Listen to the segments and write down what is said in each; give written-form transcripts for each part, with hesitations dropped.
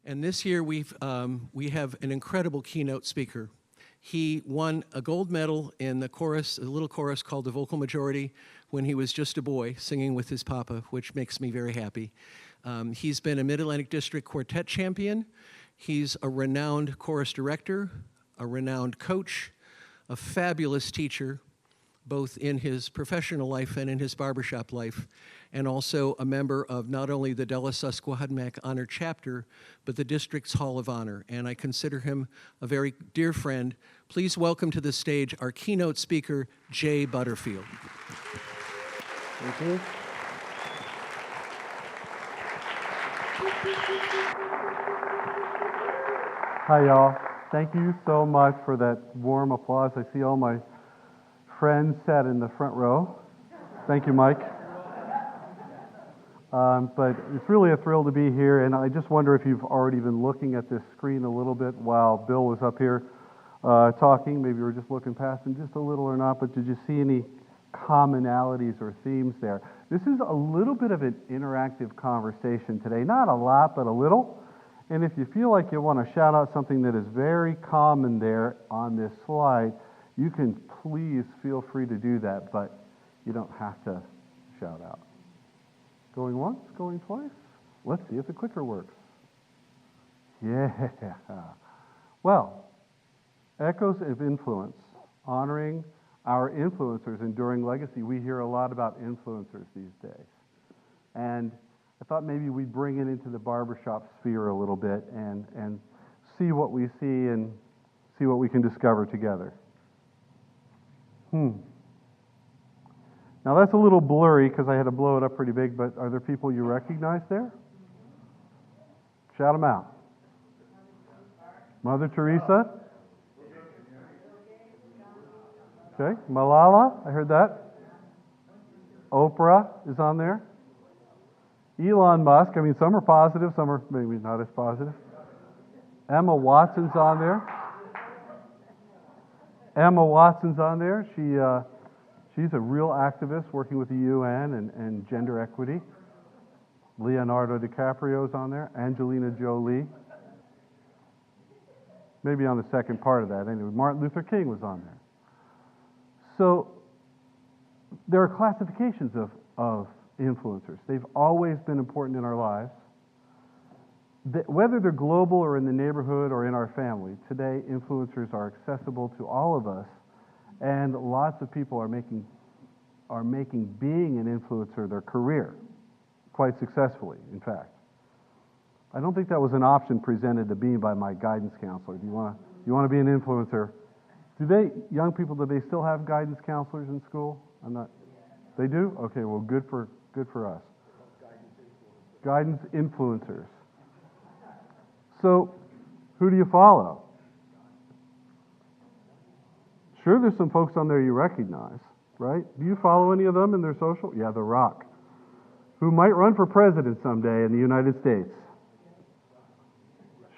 And this year we have an incredible keynote speaker. He won a gold medal in the chorus, a little chorus called the Vocal Majority, when he was just a boy singing with his papa, which makes me very happy. He's been a Mid-Atlantic District Quartet champion. He's a renowned chorus director, a renowned coach, a fabulous teacher, both in his professional life and in his barbershop life, and also a member of not only the Della Susquehannock Honor Chapter, but the District's Hall of Honor, and I consider him a very dear friend. Please welcome to the stage our keynote speaker, Jay Butterfield. Thank you. Hi, y'all. Thank you so much for that warm applause. I see all my friends sat in the front row. Thank you, Mike. But it's really a thrill to be here, and I just wonder if you've already been looking at this screen a little bit while Bill was up here talking. Maybe you were just looking past him just a little or not, but did you see any commonalities or themes there? This is a little bit of an interactive conversation today. Not a lot, but a little. And if you feel like you want to shout out something that is very common there on this slide, you can please feel free to do that, but you don't have to shout out. Going once, going twice? Let's see if the clicker works. Yeah. Well, echoes of influence, honoring our influencers, enduring legacy. We hear a lot about influencers these days. And I thought maybe we'd bring it into the barbershop sphere a little bit and see what we see and see what we can discover together. Now that's a little blurry because I had to blow it up pretty big, but are there people you recognize there? Shout them out. Mother Teresa. Okay. Malala, I heard that. Oprah is on there. Elon Musk, I mean, some are positive, some are maybe not as positive. Emma Watson's on there. Emma Watson's on there. She's a real activist working with the UN and gender equity. Leonardo DiCaprio's on there. Angelina Jolie. Maybe on the second part of that. Anyway, Martin Luther King was on there. So there are classifications of influencers. They've always been important in our lives. Whether they're global or in the neighborhood or in our family, today influencers are accessible to all of us, and lots of people are making being an influencer their career, quite successfully, in fact. I don't think that was an option presented to me by my guidance counselor. Do you want to be an influencer? Young people, do they still have guidance counselors in school? They do? Okay, well, good for us. Guidance influencers. So, who do you follow? Sure, there's some folks on there you recognize, right? Do you follow any of them in their social? Yeah, The Rock, who might run for president someday in the United States.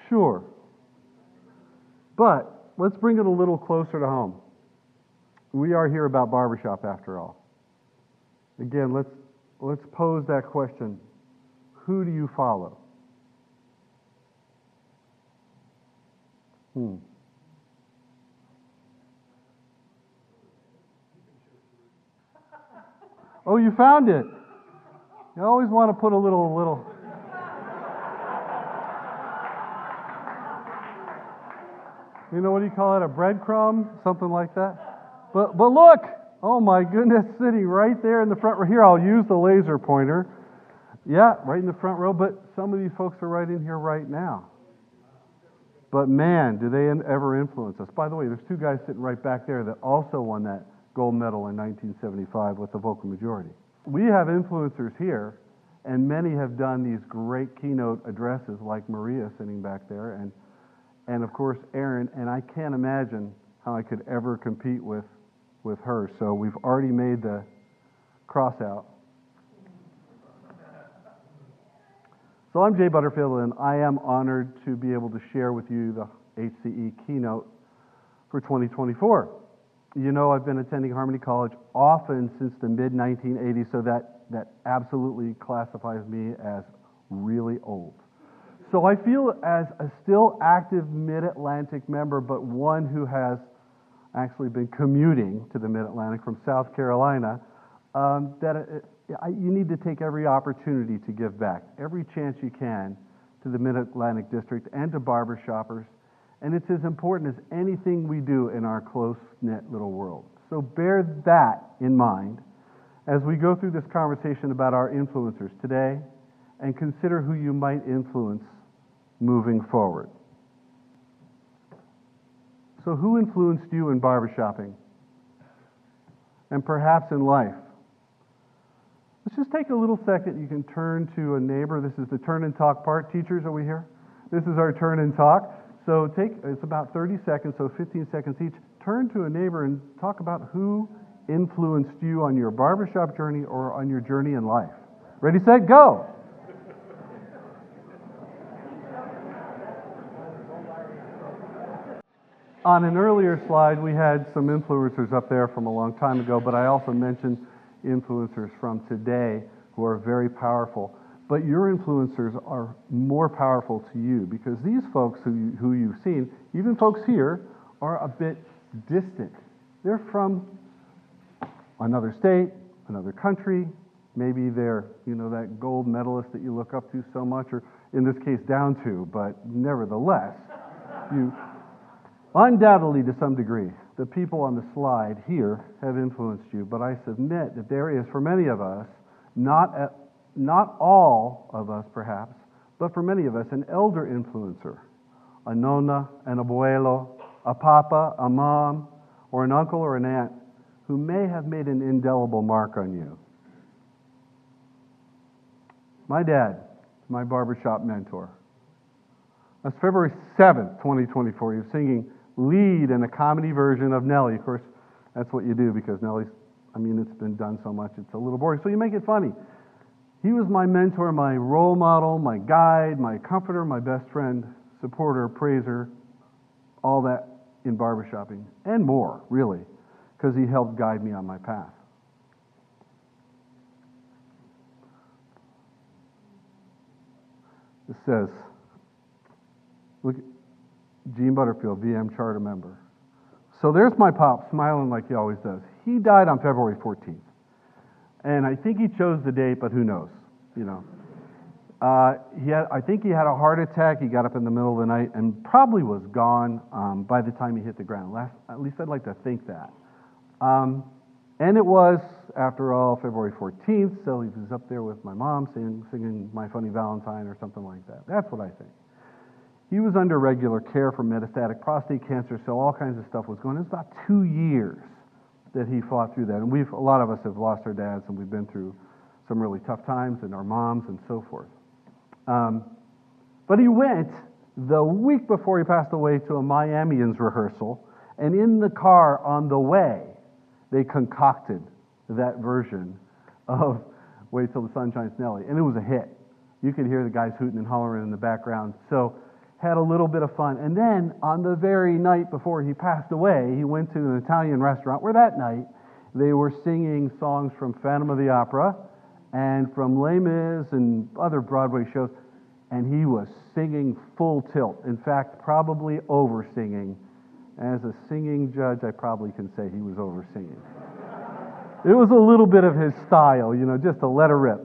Sure. But let's bring it a little closer to home. We are here about barbershop after all. Again, let's pose that question. Who do you follow? Oh, you found it. You always want to put a little. You know, what do you call it? A breadcrumb? Something like that? But look! Oh my goodness, sitting right there in the front row. Here, I'll use the laser pointer. Yeah, right in the front row, but some of these folks are right in here right now. But man, do they ever influence us. By the way, there's two guys sitting right back there that also won that gold medal in 1975 with the vocal majority. We have influencers here, and many have done these great keynote addresses like Maria sitting back there, and of course Erin, and I can't imagine how I could ever compete with her. So we've already made the cross out. So I'm Jay Butterfield, and I am honored to be able to share with you the HCE keynote for 2024. You know, I've been attending Harmony College often since the mid-1980s, so that absolutely classifies me as really old. So I feel as a still active Mid-Atlantic member, but one who has actually been commuting to the Mid-Atlantic from South Carolina, you need to take every opportunity to give back, every chance you can to the Mid-Atlantic District and to barbershoppers. And it's as important as anything we do in our close-knit little world. So bear that in mind as we go through this conversation about our influencers today and consider who you might influence moving forward. So who influenced you in barbershopping? And perhaps in life? Let's just take a little second. You can turn to a neighbor. This is the turn and talk part. Teachers, are we here? This is our turn and talk. So it's about 30 seconds, so 15 seconds each. Turn to a neighbor and talk about who influenced you on your barbershop journey or on your journey in life. Ready, set, go! On an earlier slide, we had some influencers up there from a long time ago, but I also mentioned influencers from today who are very powerful. But your influencers are more powerful to you because these folks who you've seen, even folks here, are a bit distant. They're from another state, another country. Maybe they're, that gold medalist that you look up to so much, or in this case, down to, but nevertheless, you undoubtedly, to some degree, the people on the slide here have influenced you, but I submit that there is, for many of us, not all of us perhaps, but for many of us, an elder influencer, a nonna, an abuelo, a papa, a mom, or an uncle or an aunt who may have made an indelible mark on you. My dad, my barbershop mentor. That's February 7th, 2024. He was singing lead in a comedy version of Nelly. Of course, that's what you do because Nelly's, it's been done so much, it's a little boring. So you make it funny. He was my mentor, my role model, my guide, my comforter, my best friend, supporter, praiser, all that in barbershopping, and more, really, because he helped guide me on my path. It says, look, Jay Butterfield, VM charter member. So there's my pop, smiling like he always does. He died on February 14th. And I think he chose the date, but who knows, I think he had a heart attack. He got up in the middle of the night and probably was gone by the time he hit the ground. At least I'd like to think that. And it was, after all, February 14th, so he was up there with my mom singing My Funny Valentine or something like that. That's what I think. He was under regular care for metastatic prostate cancer, so all kinds of stuff was going on. It was about 2 years that he fought through that. And a lot of us have lost our dads, and we've been through some really tough times, and our moms and so forth. But he went the week before he passed away to a Miamians rehearsal, and in the car on the way, they concocted that version of Wait Till the Sun Shines Nelly, and it was a hit. You could hear the guys hooting and hollering in the background. So had a little bit of fun. And then on the very night before he passed away, he went to an Italian restaurant where that night they were singing songs from Phantom of the Opera and from Les Mis and other Broadway shows, and he was singing full tilt. In fact, probably over-singing. As a singing judge, I probably can say he was over-singing. It was a little bit of his style, just to let her rip.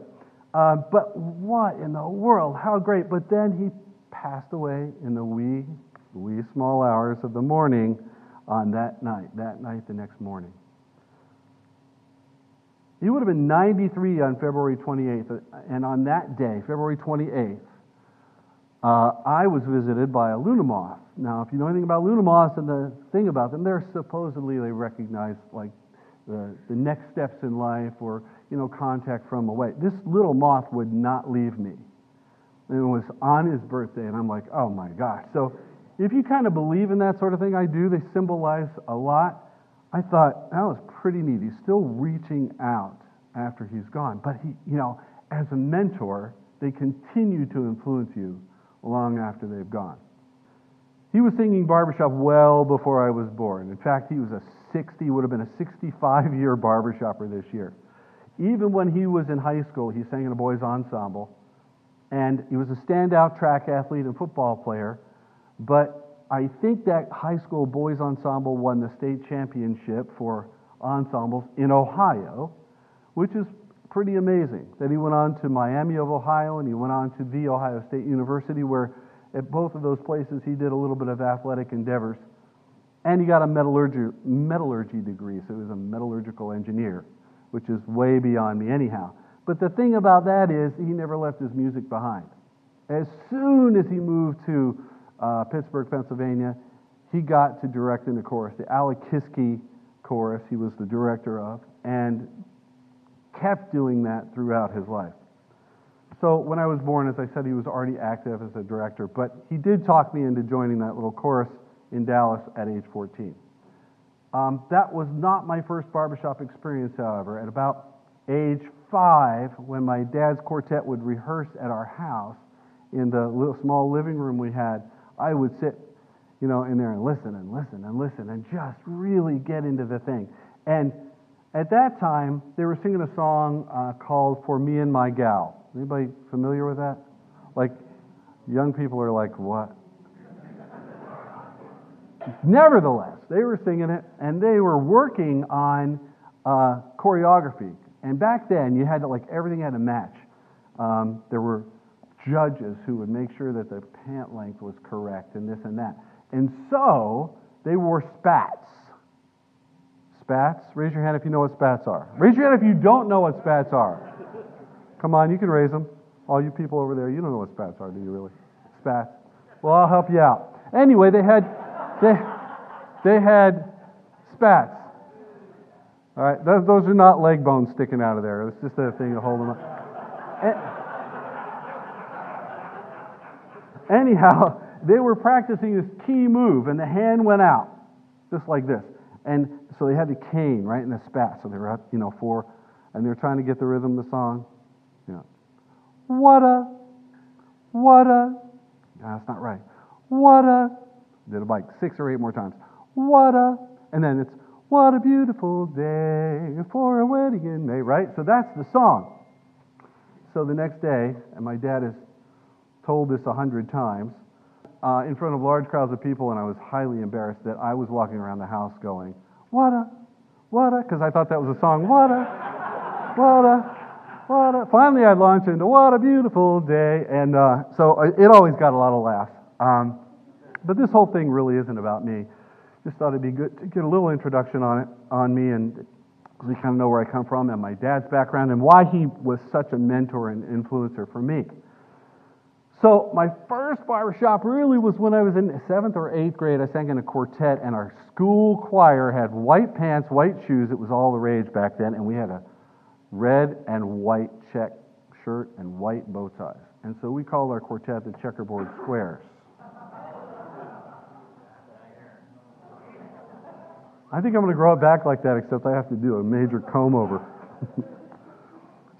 But what in the world? How great. But then he passed away in the wee small hours of the morning on that night the next morning. He would have been 93 on February 28th, and on that day, February 28th, I was visited by a Luna moth. Now, if you know anything about Luna moths and the thing about them, they're supposedly, they recognize like the next steps in life or, contact from away. This little moth would not leave me. And it was on his birthday, and I'm like, oh my gosh. So if you kind of believe in that sort of thing, I do, they symbolize a lot. I thought, that was pretty neat. He's still reaching out after he's gone. But he, as a mentor, they continue to influence you long after they've gone. He was singing barbershop well before I was born. In fact, he was would have been a 65-year barbershopper this year. Even when he was in high school, he sang in a boys' ensemble. And he was a standout track athlete and football player, but I think that high school boys ensemble won the state championship for ensembles in Ohio, which is pretty amazing. Then he went on to Miami of Ohio, and he went on to The Ohio State University, where at both of those places he did a little bit of athletic endeavors. And he got a metallurgy degree, so he was a metallurgical engineer, which is way beyond me anyhow. But the thing about that is he never left his music behind. As soon as he moved to Pittsburgh, Pennsylvania, he got to direct in the chorus, the Alakiski chorus he was the director of, and kept doing that throughout his life. So when I was born, as I said, he was already active as a director, but he did talk me into joining that little chorus in Dallas at age 14. That was not my first barbershop experience, however. At about age 5, when my dad's quartet would rehearse at our house in the little small living room we had, I would sit, in there and listen and listen and listen and just really get into the thing. And at that time, they were singing a song called "For Me and My Gal." Anybody familiar with that? Like, young people are like, what? Nevertheless, they were singing it, and they were working on choreography. And back then, you had to, everything had to match. There were judges who would make sure that the pant length was correct and this and that. And so, they wore spats. Spats? Raise your hand if you know what spats are. Raise your hand if you don't know what spats are. Come on, you can raise them. All you people over there, you don't know what spats are, do you really? Spats. Well, I'll help you out. Anyway, they had spats. All right, those are not leg bones sticking out of there. It's just a thing to hold them up. Anyhow, they were practicing this key move, and the hand went out, just like this. And so they had the cane, right, and the spat. So they were up, and they're trying to get the rhythm of the song. What a, no, that's not right. What a, did it like 6 or 8 more times. What a, and then it's, what a beautiful day for a wedding in May, right? So that's the song. So the next day, and my dad has told this 100 times, in front of large crowds of people, and I was highly embarrassed that I was walking around the house going, what a, because I thought that was a song, what a, what a. Finally, I launched into "What a Beautiful Day," and so it always got a lot of laughs. But this whole thing really isn't about me. Just thought it'd be good to get a little introduction on me, and we kind of know where I come from and my dad's background and why he was such a mentor and influencer for me. So my first barbershop really was when I was in 7th or 8th grade. I sang in a quartet, and our school choir had white pants, white shoes. It was all the rage back then, and we had a red and white check shirt and white bow ties. And so we called our quartet the Checkerboard Squares. I think I'm going to grow it back like that, except I have to do a major comb over.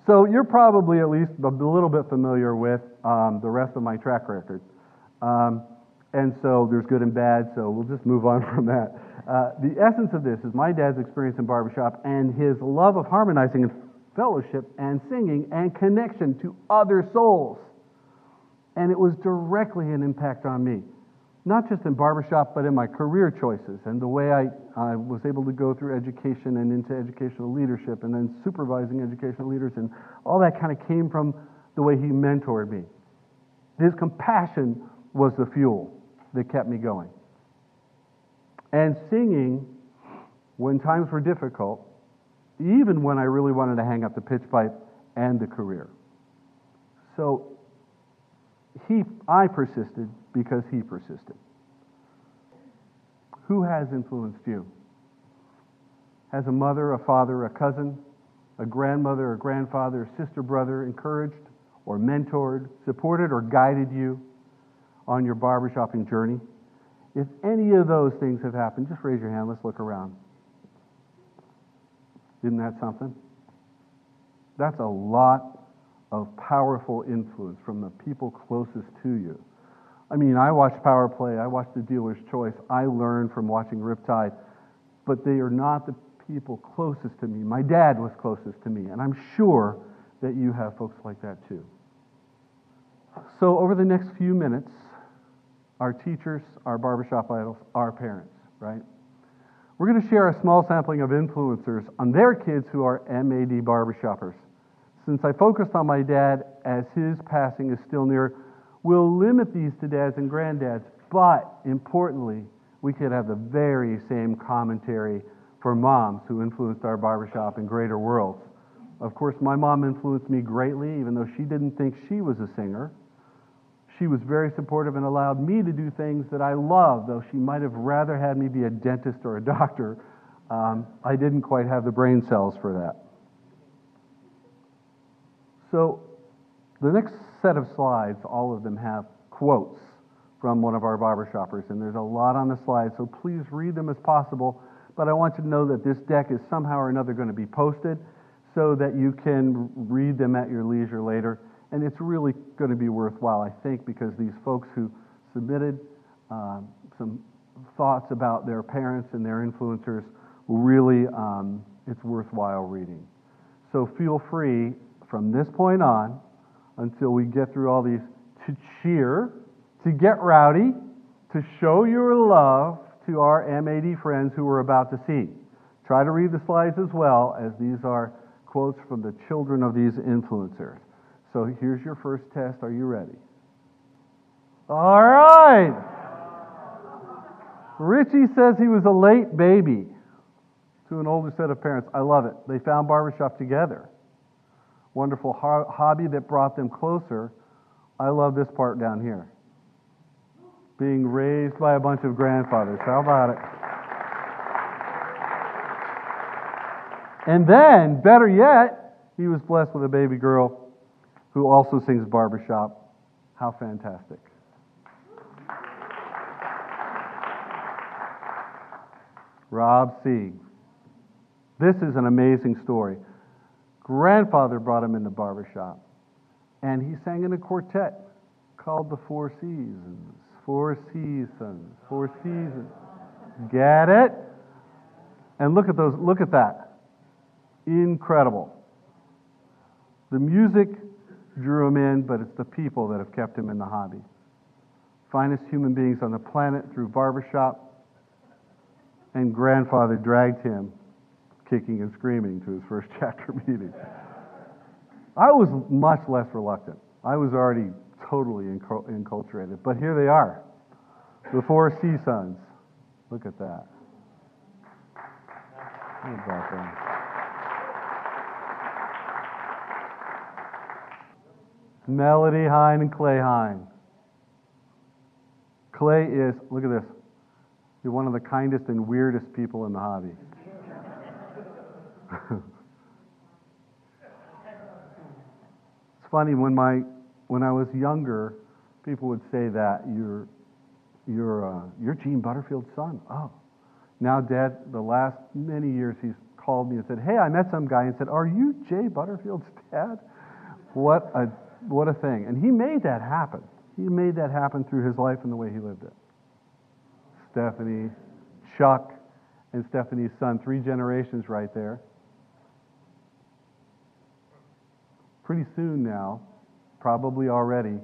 So you're probably at least a little bit familiar with the rest of my track record. And so there's good and bad, so we'll just move on from that. The essence of this is my dad's experience in barbershop and his love of harmonizing and fellowship and singing and connection to other souls. And it was directly an impact on me. Not just in barbershop, but in my career choices and the way I was able to go through education and into educational leadership and then supervising educational leaders, and all that kind of came from the way he mentored me. His compassion was the fuel that kept me going. And singing, when times were difficult, even when I really wanted to hang up the pitch pipe and the career. So I persisted because he persisted. Who has influenced you? Has a mother, a father, a cousin, a grandmother, a grandfather, a sister, brother encouraged or mentored, supported or guided you on your barbershopping journey? If any of those things have happened, just raise your hand. Let's look around. Isn't that something? That's a lot of powerful influence from the people closest to you. I mean, I watched Power Play, I watched The Dealer's Choice, I learned from watching Riptide, but they are not the people closest to me. My dad was closest to me, and I'm sure that you have folks like that too. So over the next few minutes, our teachers, our barbershop idols, our parents, right? We're going to share a small sampling of influencers on their kids who are MAD barbershoppers. Since I focused on my dad as his passing is still near, we'll limit these to dads and granddads, but importantly, we could have the very same commentary for moms who influenced our barbershop in greater worlds. Of course, my mom influenced me greatly, even though she didn't think she was a singer. She was very supportive and allowed me to do things that I love, though she might have rather had me be a dentist or a doctor. I didn't quite have the brain cells for that. So the next set of slides, all of them have quotes from one of our barbershoppers, and there's a lot on the slide, so please read them as possible. But I want you to know that this deck is somehow or another going to be posted so that you can read them at your leisure later. And it's really going to be worthwhile, I think, because these folks who submitted some thoughts about their parents and their influencers, really, it's worthwhile reading. So feel free from this point on, until we get through all these, to cheer, to get rowdy, to show your love to our MAD friends who we're about to see. Try to read the slides as well, as these are quotes from the children of these influencers. So here's your first test. Are you ready? All right. Richie says he was a late baby to an older set of parents. I love it. They found barbershop together. Wonderful hobby that brought them closer. I love this part down here. Being raised by a bunch of grandfathers. How about it? And then, better yet, he was blessed with a baby girl who also sings barbershop. How fantastic. Rob C. This is an amazing story. Grandfather brought him into barbershop, and he sang in a quartet called the Four Seasons. Four Seasons. Four Seasons. Get it? And look at those. Look at that. Incredible. The music drew him in, but it's the people that have kept him in the hobby. Finest human beings on the planet through barbershop, and grandfather dragged him, kicking and screaming, to his first chapter meeting. I was much less reluctant. I was already totally enculturated, but here they are, the Four Seasons. Look at that. How about that? Melody Hine and Clay Hine. Clay is, look at this, you're one of the kindest and weirdest people in the hobby. It's funny, when I was younger, people would say that you're Gene Butterfield's son. Oh. Now Dad, the last many years, he's called me and said, hey, I met some guy, and said, are you Jay Butterfield's dad? What a thing. And he made that happen. He made that happen through his life and the way he lived it. Stephanie, Chuck, and Stephanie's son, 3 generations right there. Pretty soon now, probably already,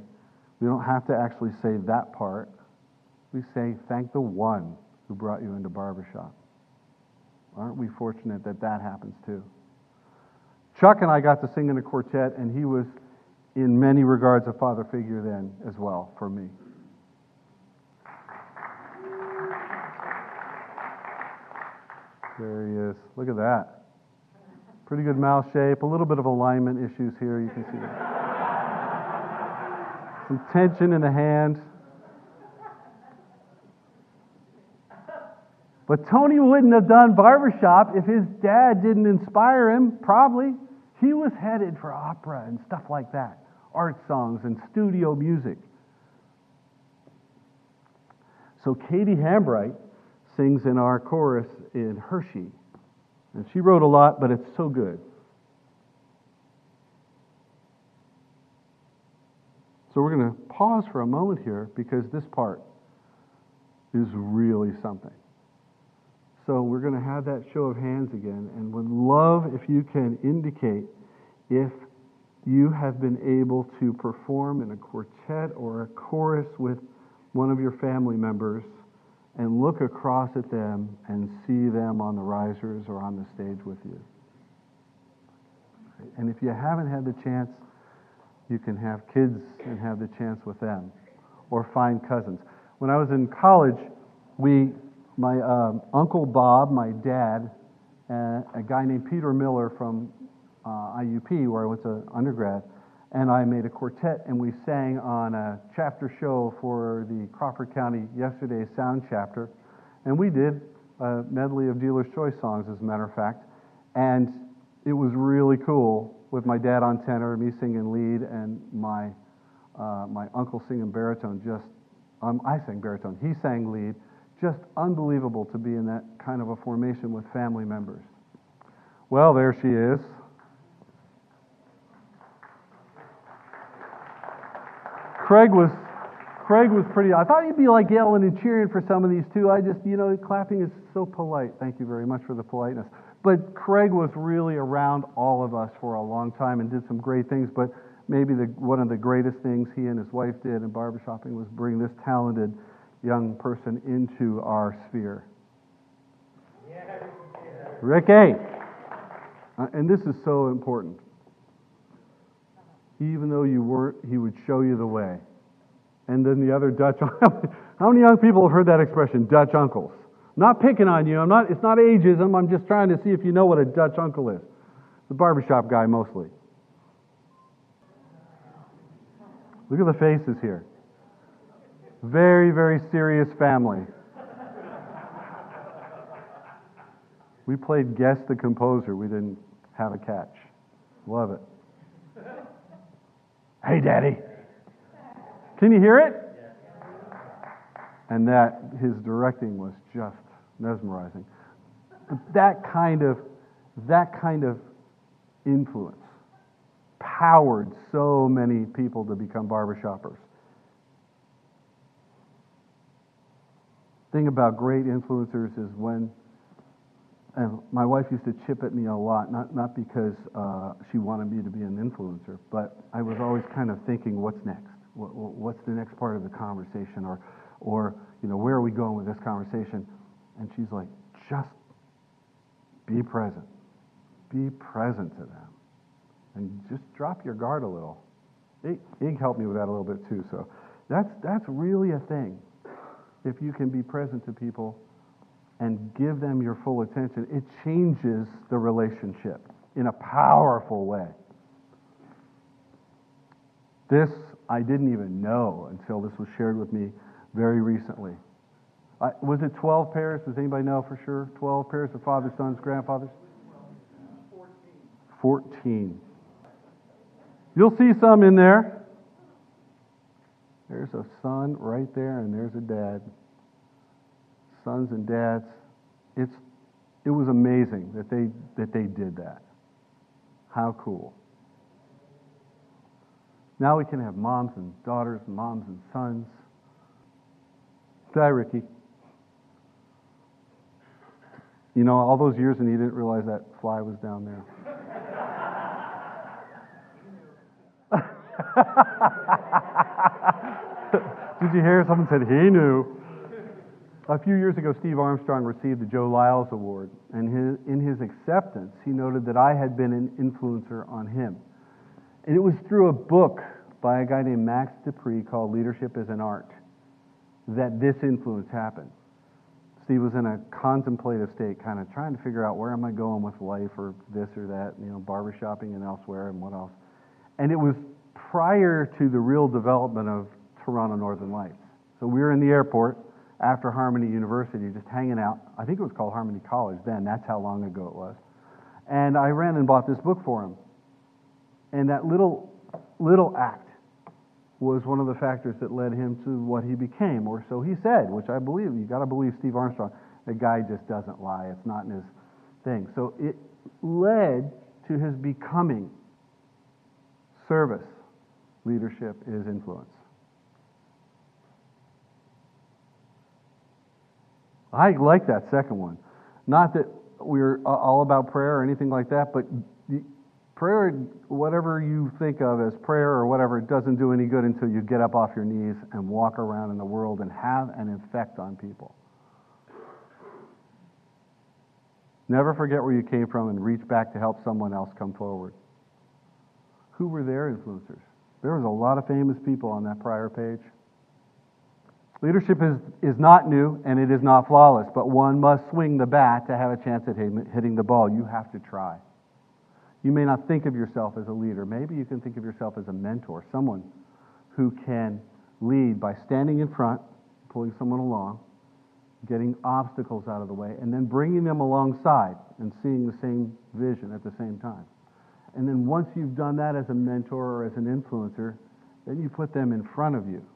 we don't have to actually say that part. We say, thank the one who brought you into barbershop. Aren't we fortunate that that happens too? Chuck and I got to sing in a quartet, and he was, in many regards, a father figure then as well for me. There he is. Look at that. Pretty good mouth shape. A little bit of alignment issues here. You can see that. Some tension in the hand. But Tony wouldn't have done barbershop if his dad didn't inspire him, probably. He was headed for opera and stuff like that. Art songs and studio music. So Katie Hambright sings in our chorus in Hershey. And she wrote a lot, but it's so good. So we're going to pause for a moment here, because this part is really something. So we're going to have that show of hands again, and would love if you can indicate if you have been able to perform in a quartet or a chorus with one of your family members and look across at them and see them on the risers or on the stage with you. And if you haven't had the chance, you can have kids and have the chance with them, or find cousins. When I was in college, my Uncle Bob, my dad, a guy named Peter Miller from IUP, where I went to undergrad, and I made a quartet, and we sang on a chapter show for the Crawford County Yesterday's Sound chapter, and we did a medley of Dealer's Choice songs, as a matter of fact, and it was really cool with my dad on tenor, me singing lead, and my uncle singing baritone. I sang baritone, he sang lead. Just unbelievable to be in that kind of a formation with family members. Well, there she is. Craig was pretty. I thought you'd be like yelling and cheering for some of these too. Clapping is so polite. Thank you very much for the politeness. But Craig was really around all of us for a long time and did some great things. But maybe one of the greatest things he and his wife did in barbershopping was bring this talented young person into our sphere. Yeah. Ricky! And this is so important. Even though you weren't, he would show you the way. And then the other Dutch, how many young people have heard that expression, Dutch uncles? I'm not picking on you, it's not ageism, I'm just trying to see if you know what a Dutch uncle is. The barbershop guy mostly. Look at the faces here. Very, very serious family. We played Guess the Composer. We didn't have a catch. Love it. Hey, Daddy. Can you hear it? And his directing was just mesmerizing. But that kind of influence powered so many people to become barbershoppers. Thing about great influencers is when, and my wife used to chip at me a lot, not because she wanted me to be an influencer, but I was always kind of thinking, what's next? What's the next part of the conversation? Or where are we going with this conversation? And she's like, just be present. Be present to them. And just drop your guard a little. Ig helped me with that a little bit too, so that's really a thing. If you can be present to people and give them your full attention, it changes the relationship in a powerful way. This I didn't even know until this was shared with me very recently. Was it 12 pairs? Does anybody know for sure? 12 pairs of fathers, sons, grandfathers? 14. You'll see some in there. There's a son right there, and there's a dad. Sons and dads. It was amazing that they did that. How cool. Now we can have moms and daughters, and moms and sons. Hi, Ricky. All those years and you didn't realize that fly was down there. Did you hear? Someone said he knew. A few years ago, Steve Armstrong received the Joe Lyles Award, and in his acceptance, he noted that I had been an influencer on him. And it was through a book by a guy named Max Dupree called Leadership is an Art that this influence happened. Steve was in a contemplative state, kind of trying to figure out where am I going with life or this or that, barbershopping and elsewhere and what else. And it was prior to the real development of Toronto Northern Lights. So we were in the airport after Harmony University, just hanging out. I think it was called Harmony College then. That's how long ago it was. And I ran and bought this book for him. And that little act was one of the factors that led him to what he became, or so he said, which I believe. You got to believe Steve Armstrong. The guy just doesn't lie. It's not in his thing. So it led to his becoming service. Leadership is influence. I like that second one. Not that we're all about prayer or anything like that, but Prayer, whatever you think of as prayer or whatever, it doesn't do any good until you get up off your knees and walk around in the world and have an effect on people. Never forget where you came from and reach back to help someone else come forward. Who were their influencers? There was a lot of famous people on that prior page. Leadership is not new and it is not flawless, but one must swing the bat to have a chance at hitting the ball. You have to try. You may not think of yourself as a leader. Maybe you can think of yourself as a mentor, someone who can lead by standing in front, pulling someone along, getting obstacles out of the way, and then bringing them alongside and seeing the same vision at the same time. And then once you've done that as a mentor or as an influencer, then you put them in front of you.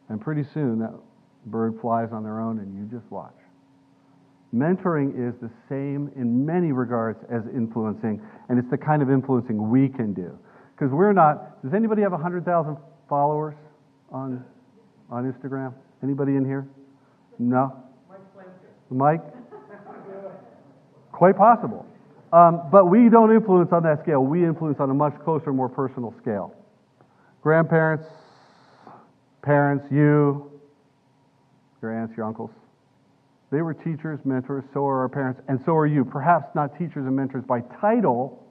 And pretty soon that bird flies on their own and you just watch. Mentoring is the same in many regards as influencing, and it's the kind of influencing we can do. Because we're not, does anybody have 100,000 followers on Instagram? Anybody in here? No? Mike? Quite possible. But we don't influence on that scale. We influence on a much closer, more personal scale. Grandparents, parents, you, your aunts, your uncles. They were teachers, mentors, so are our parents, and so are you. Perhaps not teachers and mentors by title,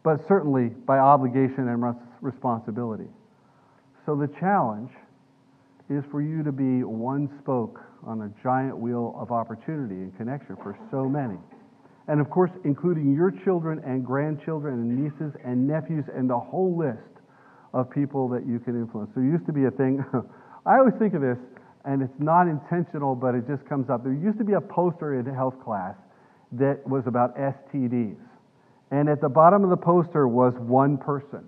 but certainly by obligation and responsibility. So the challenge is for you to be one spoke on a giant wheel of opportunity and connection for so many. And of course, including your children and grandchildren and nieces and nephews and the whole list of people that you can influence. There used to be a thing, I always think of this, and it's not intentional, but it just comes up. There used to be a poster in health class that was about STDs. And at the bottom of the poster was one person.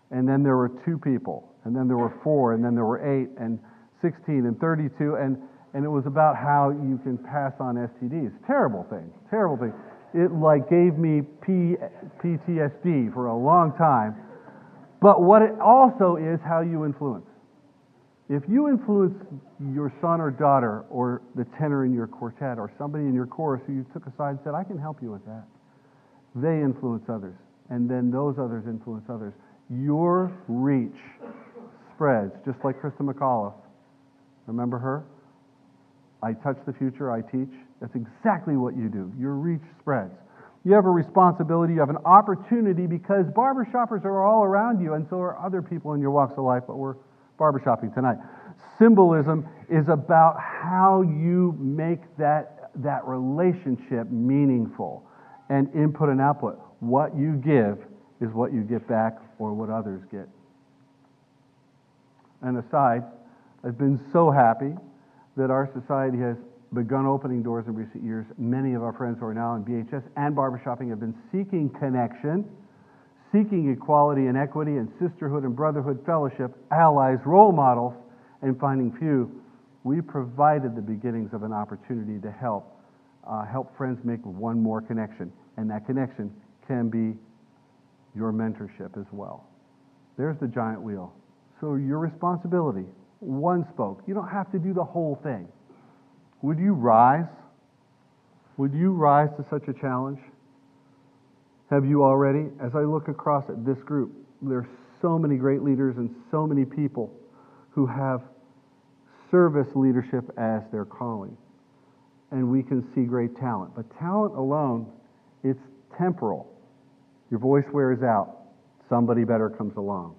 And then there were two people. And then there were four. And then there were 8 and 16 and 32. And it was about how you can pass on STDs. Terrible thing. Terrible thing. It gave me PTSD for a long time. But what it also is how you influence. If you influence your son or daughter or the tenor in your quartet or somebody in your chorus who you took aside and said, I can help you with that, they influence others. And then those others influence others. Your reach spreads, just like Krista McAuliffe. Remember her? I touch the future, I teach. That's exactly what you do. Your reach spreads. You have a responsibility, you have an opportunity because barbershoppers are all around you and so are other people in your walks of life, but we're barbershopping tonight. Symbolism is about how you make that relationship meaningful and input and output. What you give is what you get back or what others get. And aside, I've been so happy that our society has begun opening doors in recent years. Many of our friends who are now in BHS and barbershopping have been seeking connection, seeking equality and equity and sisterhood and brotherhood, fellowship, allies, role models, and finding few. We provided the beginnings of an opportunity to help friends make one more connection. And that connection can be your mentorship as well. There's the giant wheel. So your responsibility, one spoke. You don't have to do the whole thing. Would you rise? Would you rise to such a challenge? Have you already? As I look across at this group, there are so many great leaders and so many people who have service leadership as their calling. And we can see great talent. But talent alone, it's temporal. Your voice wears out. Somebody better comes along.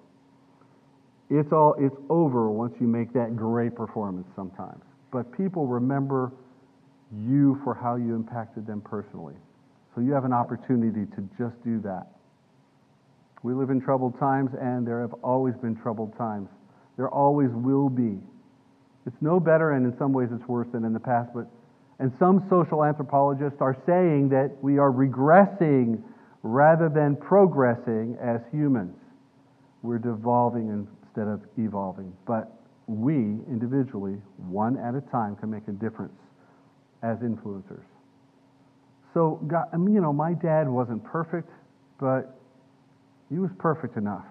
It's over once you make that great performance sometimes. But people remember you for how you impacted them personally. So you have an opportunity to just do that. We live in troubled times, and there have always been troubled times. There always will be. It's no better, and in some ways it's worse than in the past. And some social anthropologists are saying that we are regressing rather than progressing as humans. We're devolving instead of evolving. But we, individually, one at a time, can make a difference as influencers. So, God, my dad wasn't perfect, but he was perfect enough.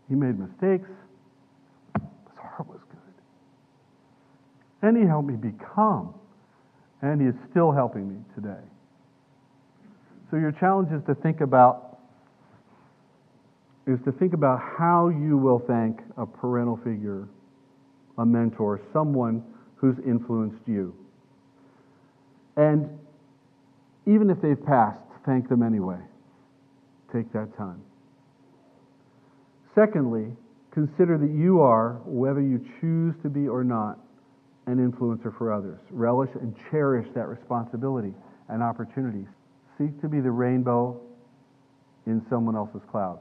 He made mistakes. His heart was good. And he helped me become. And he is still helping me today. So your challenge is to think about is to think about how you will thank a parental figure, a mentor, someone who's influenced you. And even if they've passed, thank them anyway. Take that time. Secondly, consider that you are, whether you choose to be or not, an influencer for others. Relish and cherish that responsibility and opportunities. Seek to be the rainbow in someone else's cloud.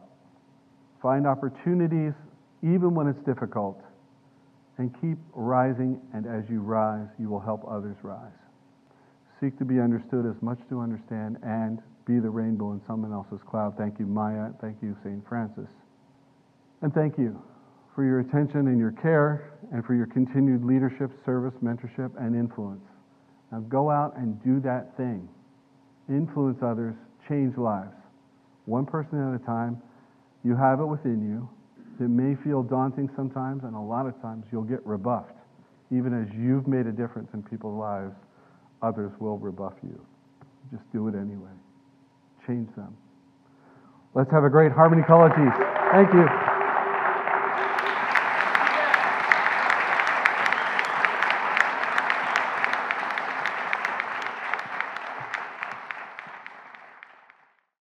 Find opportunities even when it's difficult, and keep rising, and as you rise, you will help others rise. Seek to be understood as much to understand, and be the rainbow in someone else's cloud. Thank you, Maya. Thank you, St. Francis. And thank you for your attention and your care, and for your continued leadership, service, mentorship, and influence. Now go out and do that thing. Influence others, change lives. One person at a time. You have it within you. It may feel daunting sometimes, and a lot of times you'll get rebuffed. Even as you've made a difference in people's lives, others will rebuff you. Just do it anyway. Change them. Let's have a great Harmony College East. Thank you.